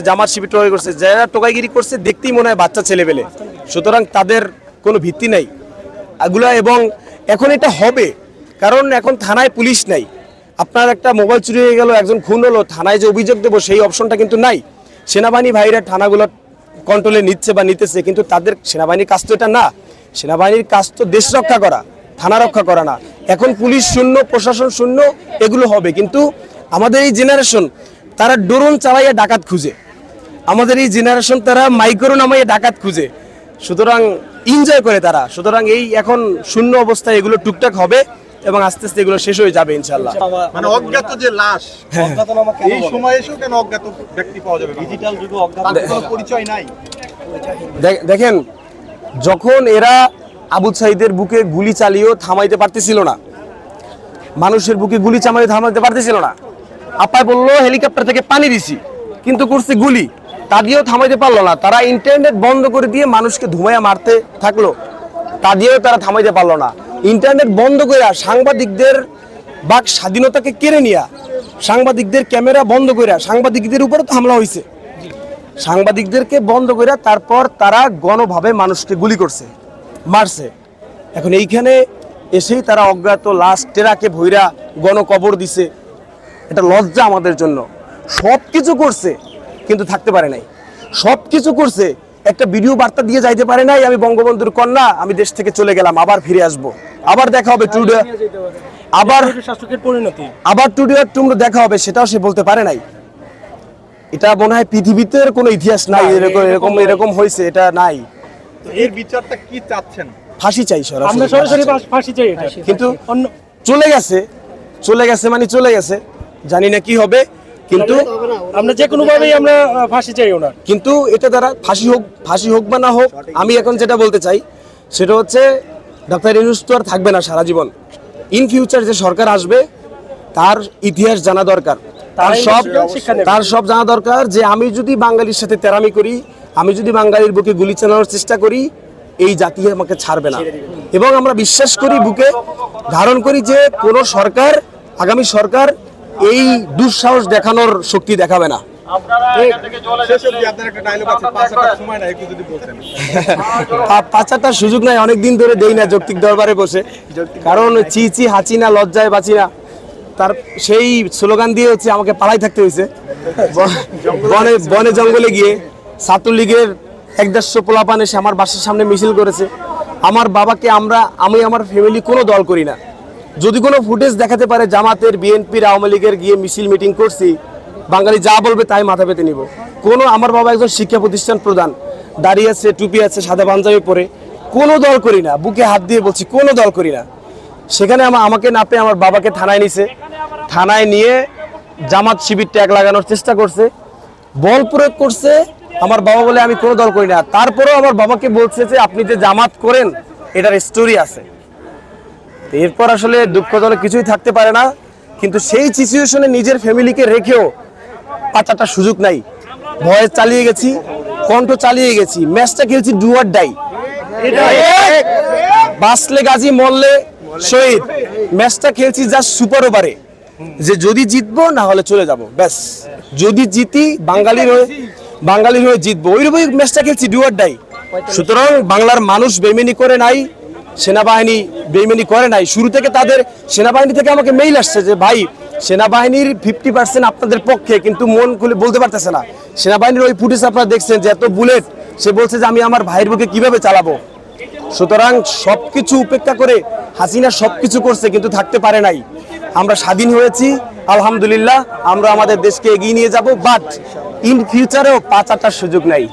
জামাত শিবির টোকাই করছে, যারা টোকাইগিরি করছে দেখতেই মনে হয় বাচ্চা ছেলে পেলে, সুতরাং তাদের কোনো ভিত্তি নাই এগুলা। এবং এখন এটা হবে, কারণ এখন থানায় পুলিশ নাই। আপনার একটা মোবাইল চুরি হয়ে গেল, একজন খুন হলো, থানায় যে অভিযোগ দেবো সেই অপশনটা কিন্তু নাই। সেনাবাহিনী ভাইরা থানাগুলো কন্ট্রোলে নিচ্ছে বা নিতেছে, কিন্তু তাদের সেনাবাহিনীর কাজ তো এটা না। সেনাবাহিনীর কাজ তো দেশ রক্ষা করা, থানা রক্ষা করা না। এখন পুলিশ শূন্য, প্রশাসন শূন্য, এগুলো হবে। কিন্তু আমাদের এই জেনারেশন তারা ড্রোন চালাইয়া ডাকাত খুঁজে, আমাদের এই জেনারেশন তারা মাইক্রো নামাইয়া ডাকাত খুঁজে, সুতরাং এনজয় করে তারা। সুতরাং এই এখন শূন্য অবস্থায় এগুলো টুকটাক হবে এবং আস্তে আস্তে এগুলো শেষ হয়ে যাবে ইনশাআল্লাহ। মানে অজ্ঞাত যে লাশ, এই সময় এসেও কেন অজ্ঞাত ব্যক্তি পাওয়া যাবে? ডিজিটাল যুগে অজ্ঞাত পরিচয় নাই। দেখেন, যখন এরা আবু সাঈদের বুকে গুলি চালিয়েও থামাইতে পারতেছিল না, মানুষের বুকে গুলি চালিয়ে থামাইতে পারতেছিল না। আপায় বললো হেলিকপ্টার থেকে পানি দিছি, কিন্তু করছে গুলি, তা দিয়েও থামাইতে পারলো না। তারা ইন্টারনেট বন্ধ করে দিয়ে মানুষকে ধুমাইয়া মারতে থাকলো, তা দিয়েও তারা থামাইতে পারলো না। ইন্টারনেট বন্ধ করে সাংবাদিকদের বাক স্বাধীনতাকে কেড়ে নিয়া, সাংবাদিকদের ক্যামেরা বন্ধ করে সাংবাদিকদের উপরে তো হামলা হয়েছে, সাংবাদিকদেরকে বন্ধ করে তারপর তারা গণভাবে মানুষকে গুলি করছে, মারছে। এখন এইখানে এসেই তারা অজ্ঞাত লাশ টেরাকে ভৈরা গণকবর দিছে। এটা লজ্জা আমাদের জন্য। সব কিছু করছে কিন্তু থাকতে পারে নাই, সব কিছু করছে, একটা ভিডিও বার্তা দিয়ে যাইতে পারে নাই আমি বঙ্গবন্ধুর কন্যা, আমি দেশ থেকে চলে গেলাম, আবার ফিরে আসবো, আবার দেখা হবে টুডে, আবার টুডে টুমরো দেখা হবে, সেটাও সে বলতে পারে নাই। এটা মনে হয় পৃথিবীতে কোনো ইতিহাস নাই এরকম এরকম হয়েছে, এটা নাই। এর বিচারটা কি চাচ্ছেন? ফাঁসি চাই, সরাসরি ফাঁসি চাই। কিন্তু চলে গেছে, চলে গেছে মানে চলে গেছে, জানি না কি হবে, কিন্তু আমরা যে কোনো ভাবেই আমরা ফাঁসি চাই ওনার। কিন্তু এটা দ্বারা ফাঁসি হোক বা না হোক, আমি এখন যেটা বলতে চাই সেটা হচ্ছে ডক্টর ইউনূস তো আর থাকবে না সারা জীবন। ইন ফিউচার যে সরকার আসবে তার ইতিহাস জানা দরকার, তার সব জানা দরকার যে আমি যদি বাঙালির সাথে তেরামি করি, আমি যদি বাঙালির বুকে গুলি চালানোর চেষ্টা করি, এই জাতি আমাকে ছাড়বে না। এবং আমরা বিশ্বাস করি, বুকে ধারণ করি যে কোনো সরকার, আগামী সরকার এই দুঃসাহস দেখানোর শক্তি দেখাবে না। পাঁচাটার সুযোগ নাই, অনেকদিন ধরে দেই না যৌক্তিক দরবারে বসে, কারণ চিচি হাঁচি না, লজ্জায় বাঁচি না, তার সেই স্লোগান দিয়ে হচ্ছে আমাকে পালাই থাকতে হয়েছে। বনে জঙ্গলে গিয়ে ছাত্রলীগের 150 পোলাপান এসে আমার বাসার সামনে মিছিল করেছে। আমার বাবাকে আমি আমার ফ্যামিলি কোনো দল করি না, যদি কোনো ফুটেজ দেখাতে পারে জামাতের, বিএনপির, আওয়ামী লীগের গিয়ে মিছিল মিটিং করছি, বাঙালি যা বলবে তাই মাথা পেতে নিব। কোনো, আমার বাবা একজন শিক্ষা প্রতিষ্ঠান প্রধান, দাঁড়িয়ে আছে, টুপি আছে, সাদা পাঞ্জাবি পরে, কোনো দল করি না, বুকে হাত দিয়ে বলছি কোনো দল করি না। সেখানে আমাকে না পেয়ে আমার বাবাকে থানায় নিছে, থানায় নিয়ে জামাত শিবির ট্যাগ লাগানোর চেষ্টা করছে, বল প্রয়োগ করছে। আমার বাবা বলে আমি কোনো দল করি না, তারপরেও আমার বাবাকে বলছে যে আপনি যে জামাত করেন এটার স্টোরি আছে। এরপর আসলে দুঃখজনক কিছুই থাকতে পারে না, কিন্তু সেই সিচুয়েশনে নিজের ফ্যামিলিকে রেখেও পাঁচাটা সুযোগ নাই। ভয়ে চালিয়ে গেছি, কণ্ঠ চালিয়ে গেছি, ম্যাচটা খেলছি ডু অর ডাই, বাঁচলে গাজী মরলে শহীদ। ম্যাচটা খেলছি জাস্ট সুপার ওভারে, যে যদি জিতবো না হলে চলে যাব, ব্যাস। যদি জিতি বাঙালির হয়ে জিতবো, ওইরকমই ম্যাচটা খেলছি ডু অর ডাই। সুতরাং বাংলার মানুষ বেইমানি করে নাই, সেনাবাহিনী বেইমানি করে নাই। শুরু থেকে তাদের সেনাবাহিনী থেকে আমাকে মেইল আসছে যে ভাই সেনাবাহিনীর 50% আপনাদের পক্ষে, কিন্তু মন খুলে বলতে পারতেছে না। সেনাবাহিনীর ওই ফুটেজ আপনারা দেখছেন যে এত বুলেট, সে বলছে যে আমি আমার ভাইয়ের বুকে কিভাবে চালাবো। সুতরাং সবকিছু উপেক্ষা করে হাসিনা সবকিছু করছে কিন্তু থাকতে পারে নাই। আমরা স্বাধীন হয়েছি আলহামদুলিল্লাহ, আমরা আমাদের দেশকে এগিয়ে নিয়ে যাব, বাট ইন ফিউচারেও পাঁচাটার সুযোগ নাই।